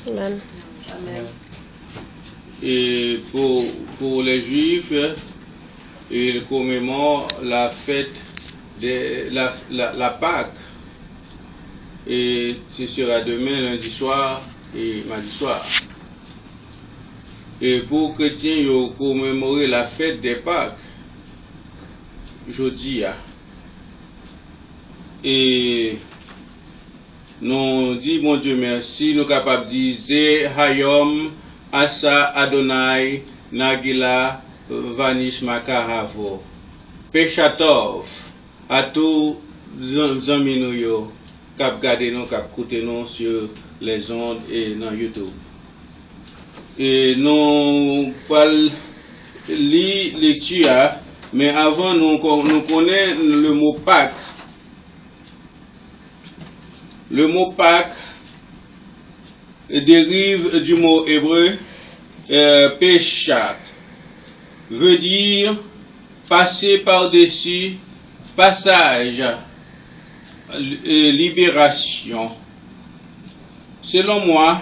Amen. Amen. Et pour les Juifs, ils commémorent la fête de la Pâque. Et ce sera demain, lundi soir et mardi soir. Et pour les chrétiens, ils commémorent la fête des Pâques, jeudi. Et nous disons, mon Dieu, merci, nous sommes capables de dire, Hayom, Asa Adonai, Nagila, Vanish Makaravo, Pechatov, à tous les amis nous, cap garder nous, cap écouter nous sur les ondes et dans YouTube. Et nous parlons lecture, mais avant nous connaissons le mot Pâques. Le mot Pâques dérive du mot hébreu Peshat, veut dire passer par-dessus, passage, libération. Selon moi,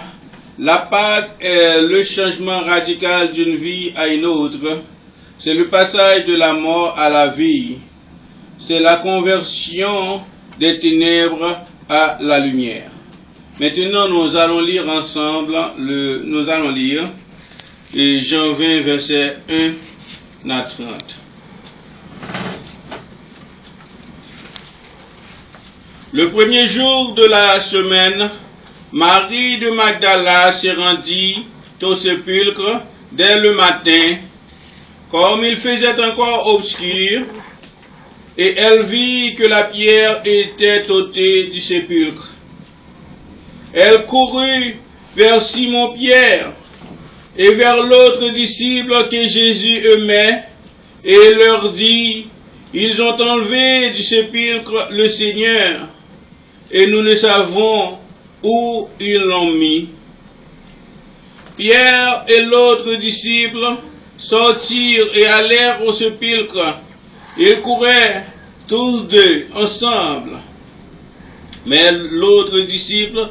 la Pâque est le changement radical d'une vie à une autre. C'est le passage de la mort à la vie. C'est la conversion des ténèbres à la lumière. Maintenant, nous allons lire ensemble, Jean 20, verset 1 à 30. Le premier jour de la semaine, Marie de Magdala se rendit au sépulcre dès le matin, comme il faisait encore obscur, et elle vit que la pierre était ôtée du sépulcre. Elle courut vers Simon-Pierre et vers l'autre disciple que Jésus aimait, et leur dit, « Ils ont enlevé du sépulcre le Seigneur, et nous ne savons où ils l'ont mis. » Pierre et l'autre disciple sortirent et allèrent au sépulcre. Ils couraient tous deux ensemble. Mais l'autre disciple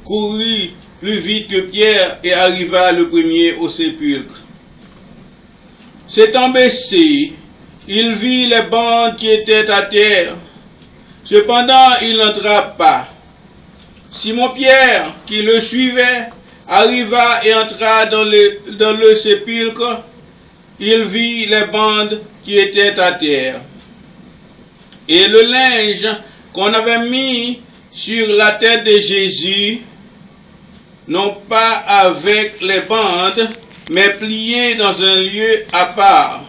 courut plus vite que Pierre et arriva le premier au sépulcre. S'étant baissé, il vit les bandes qui étaient à terre. Cependant, il n'entra pas. Simon-Pierre, qui le suivait, arriva et entra dans le sépulcre. Il vit les bandes qui étaient à terre. Et le linge qu'on avait mis sur la tête de Jésus, non pas avec les bandes, mais plié dans un lieu à part.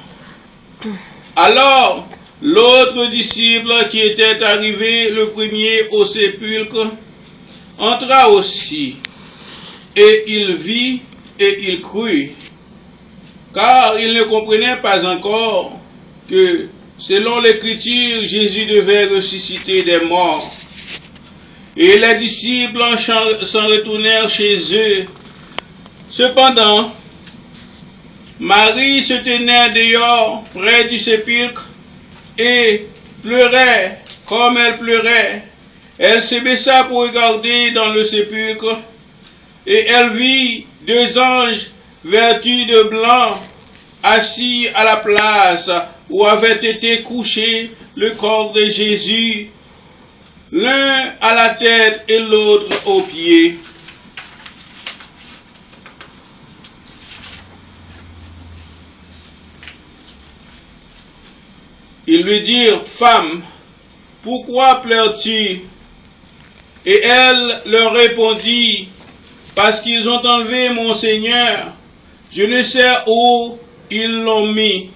Alors, l'autre disciple qui était arrivé le premier au sépulcre, entra aussi, et il vit et il crut, car il ne comprenait pas encore que, selon l'Écriture, Jésus devait ressusciter des morts. Et les disciples s'en retournèrent chez eux. Cependant, Marie se tenait dehors, près du sépulcre, et pleurait comme elle pleurait. Elle se baissa pour regarder dans le sépulcre, et elle vit deux anges vêtus de blanc, assis à la place où avait été couché le corps de Jésus, l'un à la tête et l'autre aux pieds. Ils lui dirent, « Femme, pourquoi pleures-tu » Et elle leur répondit, « Parce qu'ils ont enlevé mon Seigneur, je ne sais où ils l'ont mis. »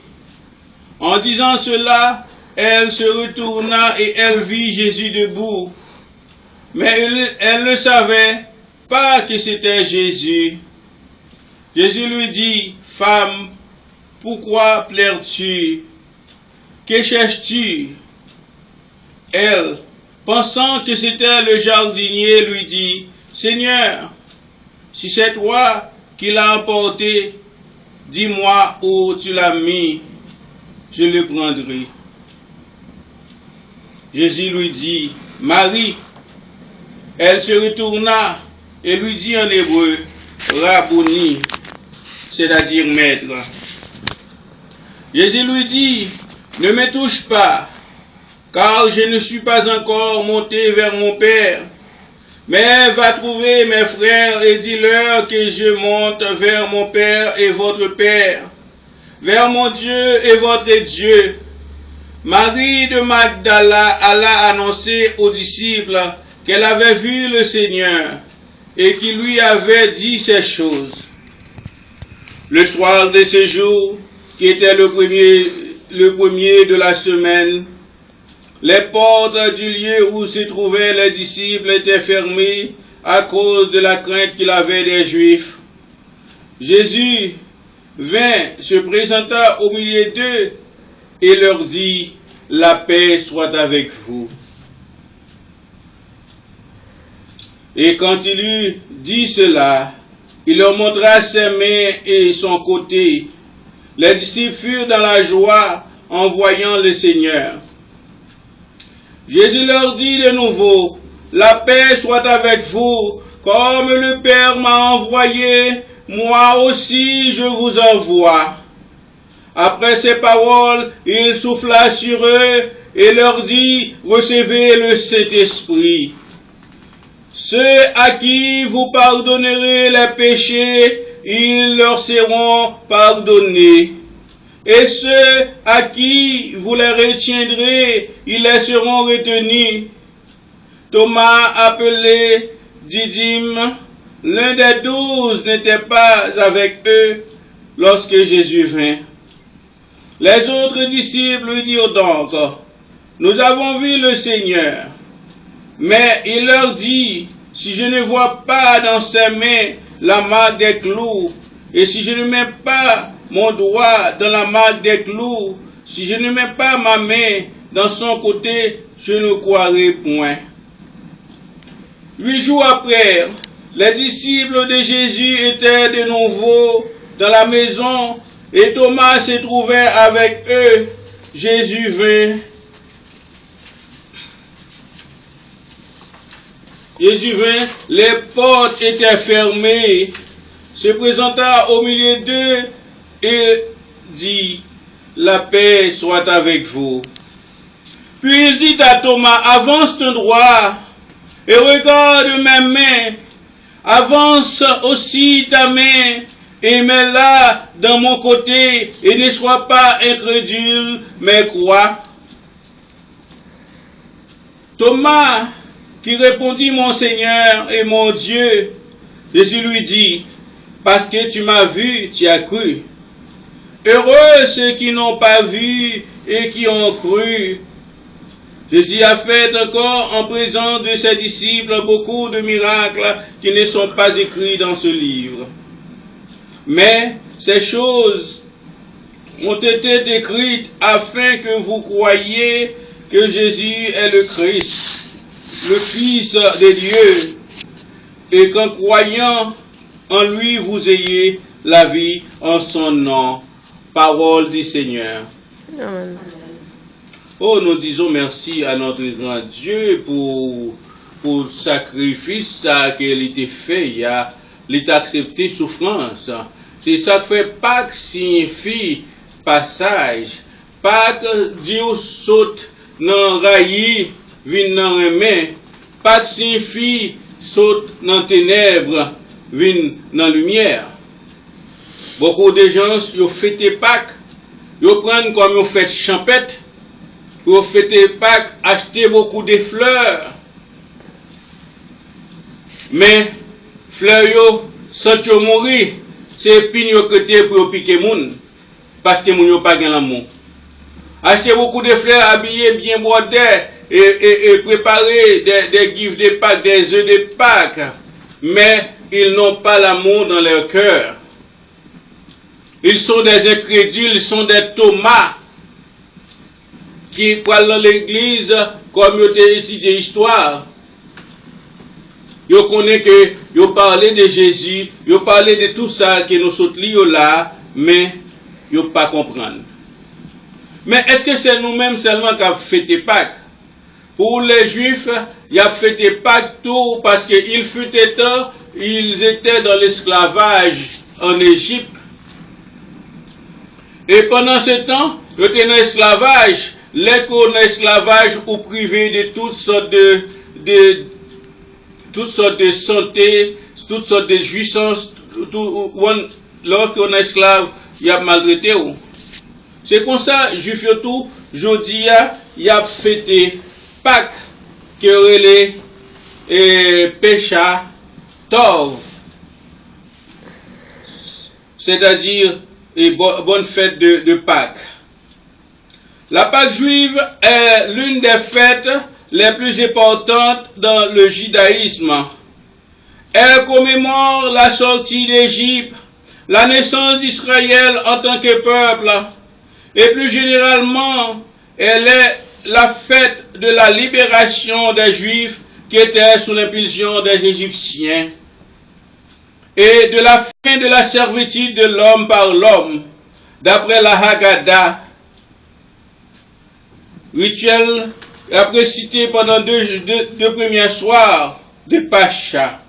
En disant cela, elle se retourna et elle vit Jésus debout. Mais elle ne savait pas que c'était Jésus. Jésus lui dit, « Femme, pourquoi pleures-tu? Que cherches-tu » Elle, pensant que c'était le jardinier, lui dit, « Seigneur, si c'est toi qui l'as emporté, dis-moi où tu l'as mis, je le prendrai. » Jésus lui dit, « Marie. » Elle se retourna et lui dit en hébreu, Rabouni, c'est-à-dire maître. Jésus lui dit, ne me touche pas, car je ne suis pas encore monté vers mon Père. Mais va trouver mes frères et dis-leur que je monte vers mon Père et votre Père, vers mon Dieu et votre Dieu. Marie de Magdala alla annoncer aux disciples qu'elle avait vu le Seigneur et qu'il lui avait dit ces choses. Le soir de ce jour, qui était le premier de la semaine, les portes du lieu où se trouvaient les disciples étaient fermées à cause de la crainte qu'il avait des Juifs. Jésus vint, se présenta au milieu d'eux et leur dit, la paix soit avec vous. Et quand il eut dit cela, il leur montra ses mains et son côté. Les disciples furent dans la joie en voyant le Seigneur. Jésus leur dit de nouveau, la paix soit avec vous, comme le Père m'a envoyé, moi aussi je vous envoie. Après ces paroles, il souffla sur eux et leur dit, recevez le Saint-Esprit. Ceux à qui vous pardonnerez les péchés, ils leur seront pardonnés. Et ceux à qui vous les retiendrez, ils les seront retenus. Thomas, appelé Didyme, l'un des 12, n'était pas avec eux lorsque Jésus vint. Les autres disciples lui dirent donc, nous avons vu le Seigneur. Mais il leur dit, si je ne vois pas dans ses mains la marque des clous, et si je ne mets pas mon doigt dans la marque des clous, si je ne mets pas ma main dans son côté, je ne croirai point. 8 jours après, les disciples de Jésus étaient de nouveau dans la maison et Thomas se trouvait avec eux. Jésus vint. Les portes étaient fermées, se présenta au milieu d'eux et dit, la paix soit avec vous. Puis il dit à Thomas, avance ton droit et regarde mes mains, avance aussi ta main et mets-la dans mon côté et ne sois pas incrédule, mais crois. Thomas, qui répondit, mon Seigneur et mon Dieu, Jésus lui dit, parce que tu m'as vu, tu as cru. Heureux ceux qui n'ont pas vu et qui ont cru. Jésus a fait encore en présence de ses disciples beaucoup de miracles qui ne sont pas écrits dans ce livre. Mais ces choses ont été décrites afin que vous croyiez que Jésus est le Christ, le Fils de Dieu, et qu'en croyant en lui vous ayez la vie en son nom. Parole du Seigneur. Amen. Oh, nous disons merci à notre grand Dieu pour le sacrifice qu'il a fait, il a accepté souffrance. C'est ça que fait Pâques signifie passage. Pâques, Dieu saute dans rayi, vient dans remè. Pâques signifie saute dans ténèbres, vient dans lumière. Beaucoup de gens, ils fêtent Pâques, ils prennent comme ils fêtent champêtre. Pour fêter Pâques, acheter beaucoup de fleurs. Mais, fleurs yo, sans yo mourir, c'est pin yo côté pour piquer moun. Parce que moun yo pas gen l'amour. Acheter beaucoup de fleurs, habiller bien brodés, et préparer des gifs de Pâques, des œufs de Pâques. Mais, ils n'ont pas l'amour dans leur cœur. Ils sont des incrédules, ils sont des Thomas. Qui parlent dans l'église comme ils ont étudié l'histoire. Ils connaissent que ils parlent de Jésus, ils parlent de tout ça que nous sommes là, mais ils ne pas comprendre. Mais est-ce que c'est nous-mêmes seulement qui avons fêté Pâques? Pour les Juifs, il a fêté Pâques tout parce qu'il fut temps, ils étaient dans l'esclavage en Égypte. Et pendant ce temps, ils étaient dans l'esclavage. Les qu'on dans l'esclavage ou privés de toutes sortes de santé, toutes sortes de jouissances. Lorsqu'on est esclave, il y a maltraité. C'est comme ça, Juif tout, jodi il y a fêté Pâques, qui relève Pécha Tov, c'est-à-dire bonne fête de Pâques. La Pâque juive est l'une des fêtes les plus importantes dans le judaïsme. Elle commémore la sortie d'Égypte, la naissance d'Israël en tant que peuple, et plus généralement, elle est la fête de la libération des Juifs qui étaient sous l'impulsion des Égyptiens et de la fin de la servitude de l'homme par l'homme, d'après la Haggadah, rituel après cité pendant deux premiers soirs de Pacha.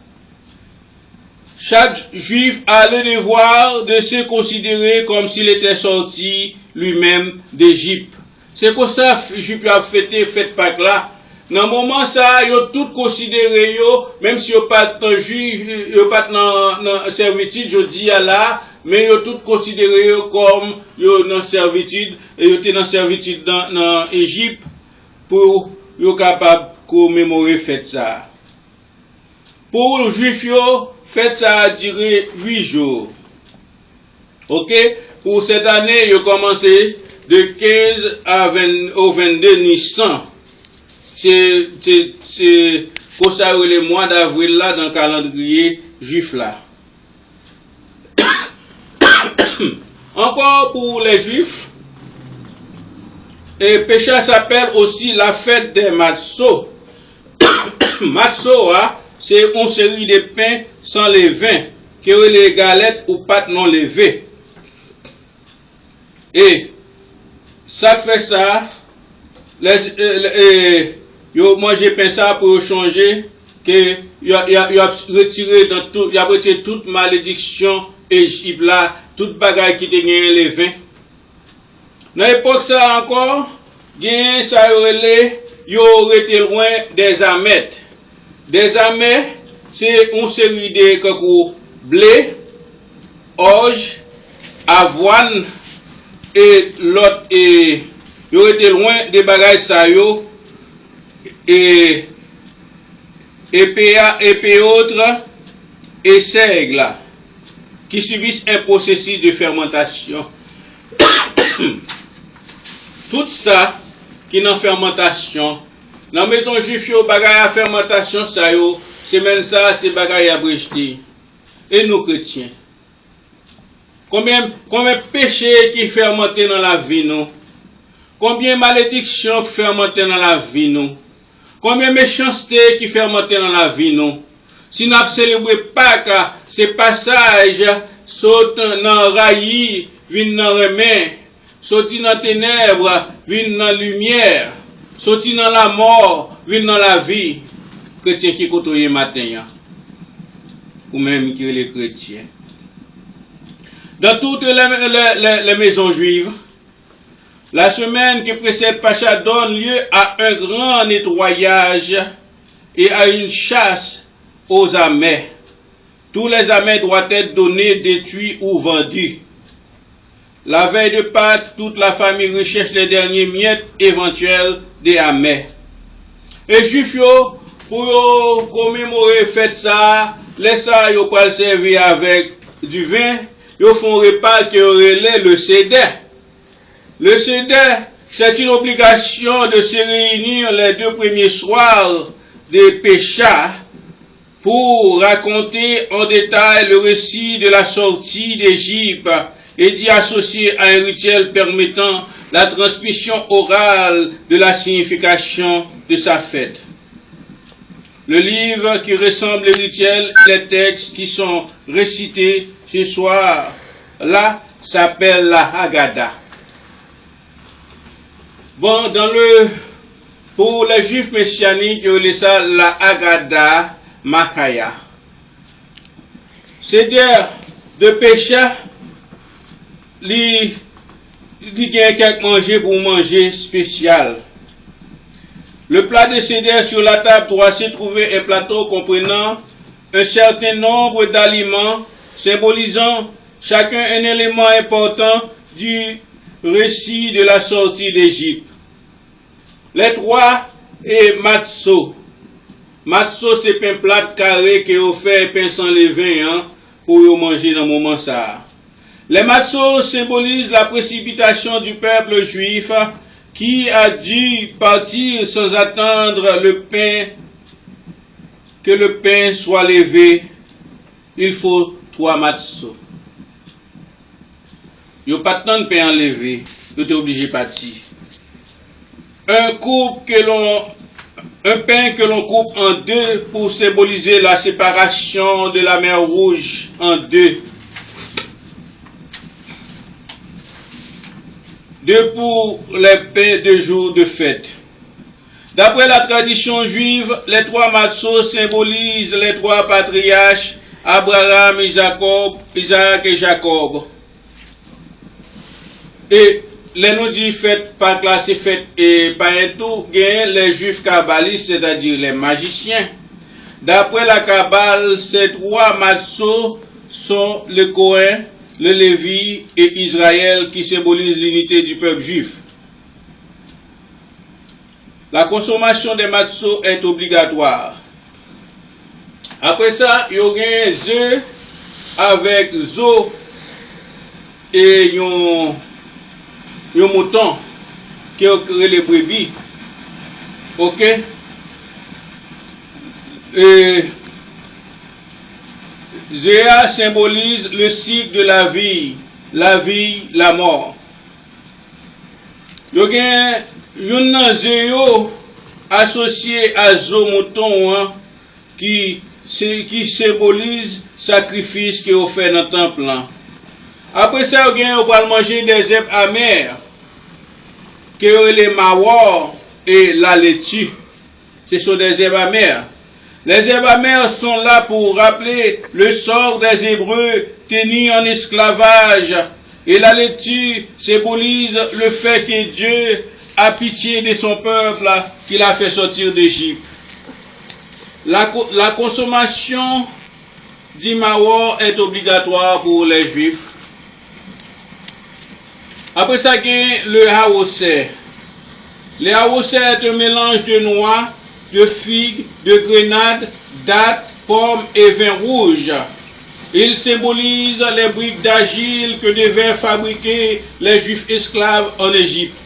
Chaque Juif a le devoir de se considérer comme s'il était sorti lui-même d'Égypte. C'est comme ça que Juif a fêté fête Pâques là. Dans le moment ça, ils ont tout considéré, même si ils n'ont pas de juif, ils n'ont pas de servitude, je dis là, mais ils ont tout considéré comme ils ont dans servitude, et ils étaient dans servitude dans Égypte pour être capable de commémorer fête ça. Pour les Juifs, fête ça a duré 8 jours. Ok? Pour cette année, ils ont commencé de 15 au 22 Nissan. C'est pour ça le mois d'avril là dans le calendrier juif là. Encore pour les Juifs, et Pécha s'appelle aussi la fête des Matzot. Matzot, c'est une série de pains sans levain, qui est les galettes ou pâtes non levées. Et ça fait ça, moi j'ai pensé pour changer, que il a retiré dans tout, il a retiré toute malédiction Égypte là, toute bagaille qui était gagné les vins. Dans l'époque ça encore, gagné ça il aurait été loin des amètres. Des amètres, c'est une série de concours blé, orge, avoine et l'autre et il aurait été loin des bagages ça yo et autres et seigle qui subissent un processus de fermentation. Tout ça qui est en fermentation, dans la maison juive, bagaille à fermentation, ça yo, c'est même ça, c'est bagaille à brejeter. Et nous chrétiens, combien péchés qui fermentent dans la vie nous, combien malédictions qui fermentent dans la vie nous, combien méchanceté qui fermentent dans la vie nous. Si nous célébrons Pâques, c'est passage, saute dans raillis, vin dans remè, sorti dans ténèbres, vin dans lumière, sorti dans la mort, vin dans la vie. Chrétien qui côtoie matin, ou même qui est les chrétiens. Dans toutes les maisons juives, la semaine qui précède Pacha donne lieu à un grand nettoyage et à une chasse aux amets. Tous les amets doivent être donnés, détruits ou vendus. La veille de Pâques, toute la famille recherche les derniers miettes éventuels des amets. Et Juifs, pour commémorer fête ça, les ça, ils peuvent servir avec du vin, ils font un repas qui relève le Seder. Le Seder, c'est une obligation de se réunir les 2 premiers soirs de Pécha pour raconter en détail le récit de la sortie d'Égypte et d'y associer à un rituel permettant la transmission orale de la signification de sa fête. Le livre qui ressemble au rituel et les textes qui sont récités ce soir-là s'appelle la Haggadah. Bon, dans Pour les juifs messianiques, il y a ça la Agada Makaya. C'est-à-dire de péché, il y a quelque manger pour manger spécial. Le plat de Seder sur la table doit se trouver un plateau comprenant un certain nombre d'aliments symbolisant chacun un élément important du récit de la sortie d'Égypte. Les trois et matzo. Matzo c'est un plat carré qui est offert pain sans levain pour manger dans le moment ça. Les matzo symbolisent la précipitation du peuple juif qui a dû partir sans attendre que le pain soit levé. Il faut 3 matzo. Il n'y a pas de temps de pain enlevé. Vous êtes obligé de partir. Un pain que l'on coupe en deux pour symboliser la séparation de la mer Rouge en deux. Deux pour les pains de jour de fête. D'après la tradition juive, les 3 matzos symbolisent les 3 patriarches, Abraham, Isaac et Jacob. Et les nous dit fête par classe et fête et par un tout, les juifs kabbalistes, c'est-à-dire les magiciens. D'après la Kabbale, ces 3 matzos sont le Cohen, le Lévi et Israël qui symbolisent l'unité du peuple juif. La consommation des matzos est obligatoire. Après ça, il y a un œuf avec zo et un mouton qui a créé les brebis. Ok? Et Zéa symbolise le cycle de la vie, la mort. Il y a un zéo associé à zo mouton qui symbolise sacrifice qui est offert dans le temple. Après ça, on va manger des herbes amères, qui sont les mawar et la laitue. Ce sont des herbes amères. Les herbes amères sont là pour rappeler le sort des Hébreux tenus en esclavage. Et la laitue symbolise le fait que Dieu a pitié de son peuple qu'il a fait sortir d'Égypte. La consommation du mawar est obligatoire pour les Juifs. Après ça, il y a le haoussé. Le haoussé est un mélange de noix, de figues, de grenades, dattes, pommes et vin rouge. Il symbolise les briques d'argile que devaient fabriquer les Juifs esclaves en Égypte.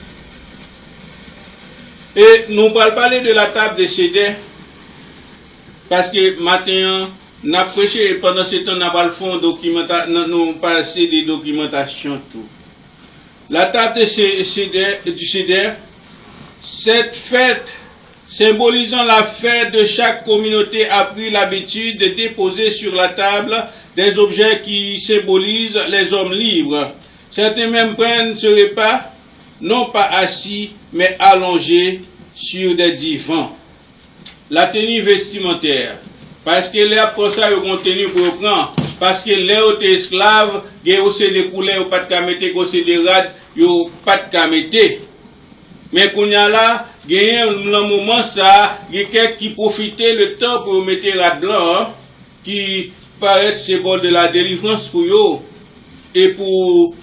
Et nous allons parler de la table de Seder, parce que matin, nous avons prêché et pendant ce temps, nous avons passé des documentations tout. La table du Seder, cette fête symbolisant la fête de chaque communauté a pris l'habitude de déposer sur la table des objets qui symbolisent les hommes libres. Certains même prennent ce repas, non pas assis, mais allongés sur des divans. La tenue vestimentaire, parce que les après ça, ils ont tenu pour prendre. Parce que les autres esclaves, ils ont aussi des couleurs, ils n'ont pas de camete, ils ont aussi des rades, ils n'ont pas de camete. Mais qu'on y a là, il y a un moment ça, il y a quelqu'un qui profitait le temps pour mettre rade blanc, qui paraît symbole de la délivrance pour eux. Et pour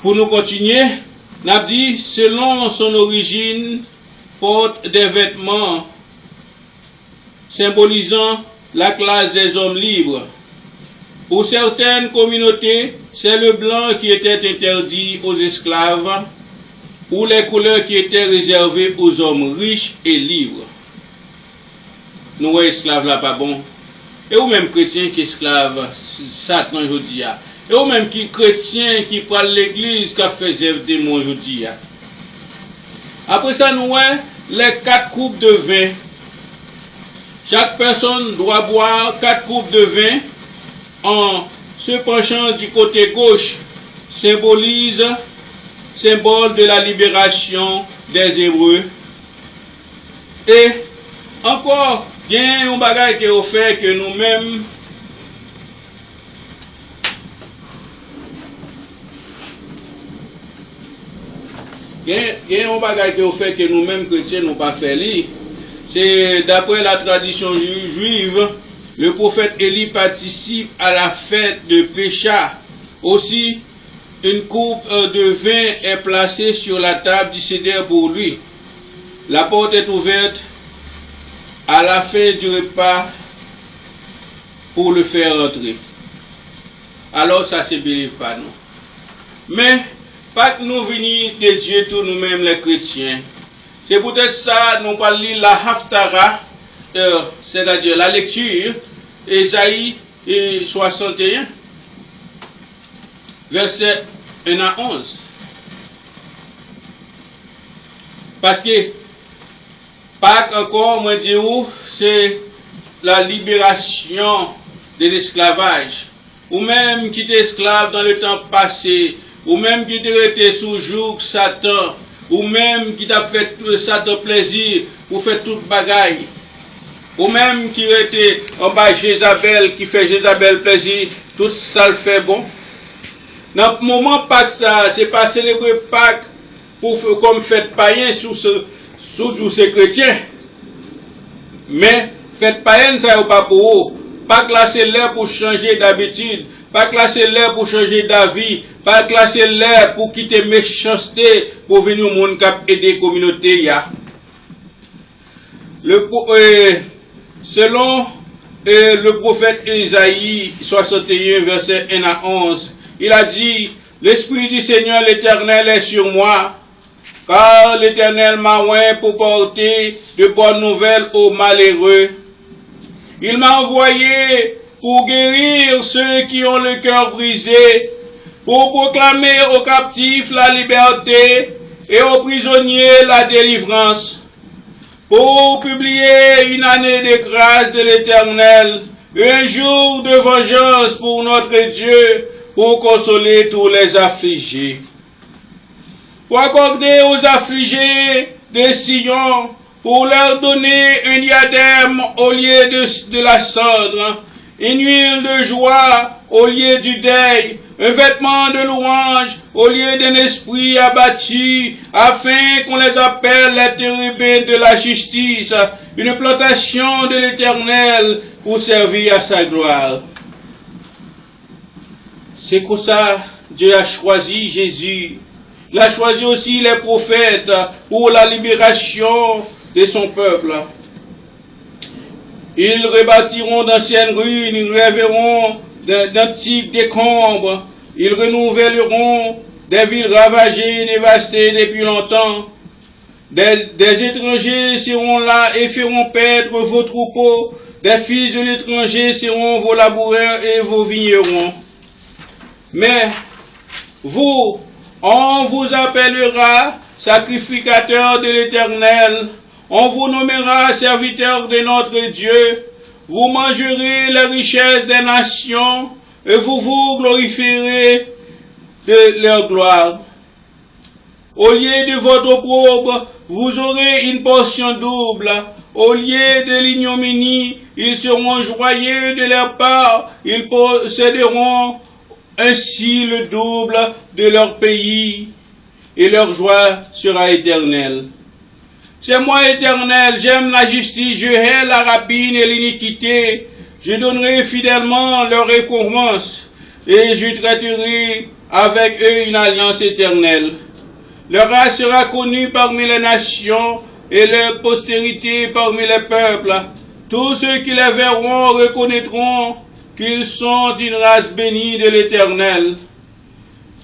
nous continuer, on a dit, selon son origine, porte des vêtements symbolisant la classe des hommes libres. Pour certaines communautés, c'est le blanc qui était interdit aux esclaves ou les couleurs qui étaient réservées aux hommes riches et libres. Nous, esclaves là, pas bon. Et ou même chrétiens qui esclaves, Satan aujourd'hui. Et ou même qui chrétiens qui prennent l'église qui fait zève démon aujourd'hui. Après ça, nous voyons les 4 coupes de vin. Chaque personne doit boire 4 coupes de vin en se penchant du côté gauche, symbole de la libération des Hébreux. Et encore, il y a un bagage qui est fait que nous-mêmes, il y a un bagage qui est fait que nous-mêmes chrétiens n'ont pas fait lire. C'est d'après la tradition juive, le prophète Élie participe à la fête de Pécha. Aussi, une coupe de vin est placée sur la table du seder pour lui. La porte est ouverte à la fin du repas pour le faire entrer. Alors ça se believe pas nous. Mais pas que nous venons de Dieu tous nous-mêmes les chrétiens. C'est peut-être ça nous parlons la Haftara, c'est-à-dire la lecture, Ésaïe 61, verset 1 à 11. Parce que Pâques encore, moi dis c'est la libération de l'esclavage. Ou même qui était esclave dans le temps passé, ou même qui était sous joug Satan, ou même qui t'a fait Satan plaisir, ou fait toute bagaille. Ou même qui était en bas Jézabel, qui fait Jézabel plaisir, tout ça le fait bon. Dans le moment Pâques, ça, c'est pas célébrer Pâques pour comme fête païen sous ces chrétiens. Mais fête païenne, ça n'est pas pour eux. Pâques là, c'est l'heure pour changer d'habitude. Pâques là, c'est l'heure pour changer d'avis. Pâques là, c'est l'heure pour quitter méchanceté, pour venir au monde qui aider la communauté. Selon le prophète Ésaïe 61, verset 1 à 11, il a dit, l'Esprit du Seigneur l'Éternel est sur moi, car l'Éternel m'a oint pour porter de bonnes nouvelles aux malheureux. Il m'a envoyé pour guérir ceux qui ont le cœur brisé, pour proclamer aux captifs la liberté et aux prisonniers la délivrance, pour publier une année de grâce de l'Éternel, un jour de vengeance pour notre Dieu, pour consoler tous les affligés, pour accorder aux affligés de Sion, pour leur donner un diadème au lieu de la cendre, une huile de joie au lieu du deuil, un vêtement de louange au lieu d'un esprit abattu, afin qu'on les appelle les térubins de la justice, une plantation de l'Éternel pour servir à sa gloire. C'est comme ça Dieu a choisi Jésus. Il a choisi aussi les prophètes pour la libération de son peuple. Ils rebâtiront d'anciennes ruines, ils relèveront d'antiques décombres, ils renouvelleront des villes ravagées, dévastées depuis longtemps. Des étrangers seront là et feront paître vos troupeaux. Des fils de l'étranger seront vos laboureurs et vos vignerons. Mais vous, on vous appellera sacrificateur de l'Éternel. On vous nommera serviteur de notre Dieu. Vous mangerez les richesses des nations et vous vous glorifierez de leur gloire. Au lieu de votre opprobre, vous aurez une portion double. Au lieu de l'ignominie, ils seront joyeux de leur part. Ils posséderont ainsi le double de leur pays et leur joie sera éternelle. C'est moi éternel, j'aime la justice, je hais la rapine et l'iniquité. Je donnerai fidèlement leur récompense et je traiterai avec eux une alliance éternelle. Leur race sera connue parmi les nations et leur postérité parmi les peuples. Tous ceux qui les verront reconnaîtront qu'ils sont d'une race bénie de l'Éternel.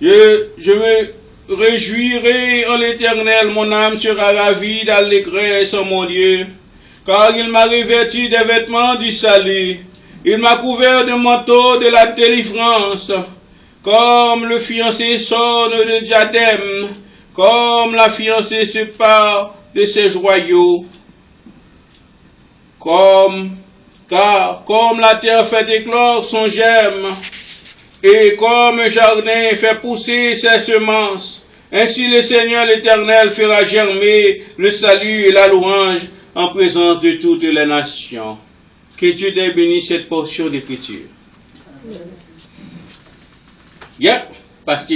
Je me réjouirai en l'Éternel, mon âme sera ravie d'allégresse en mon Dieu, car il m'a revêtu des vêtements du salut, il m'a couvert de manteau de la délivrance, comme le fiancé sonne de diadème, comme la fiancée se part de ses joyaux, car comme la terre fait éclore son germe, et comme un jardin fait pousser ses semences, ainsi le Seigneur l'Éternel fera germer le salut et la louange en présence de toutes les nations. Que Dieu te bénisse cette portion d'écriture. Yep, parce que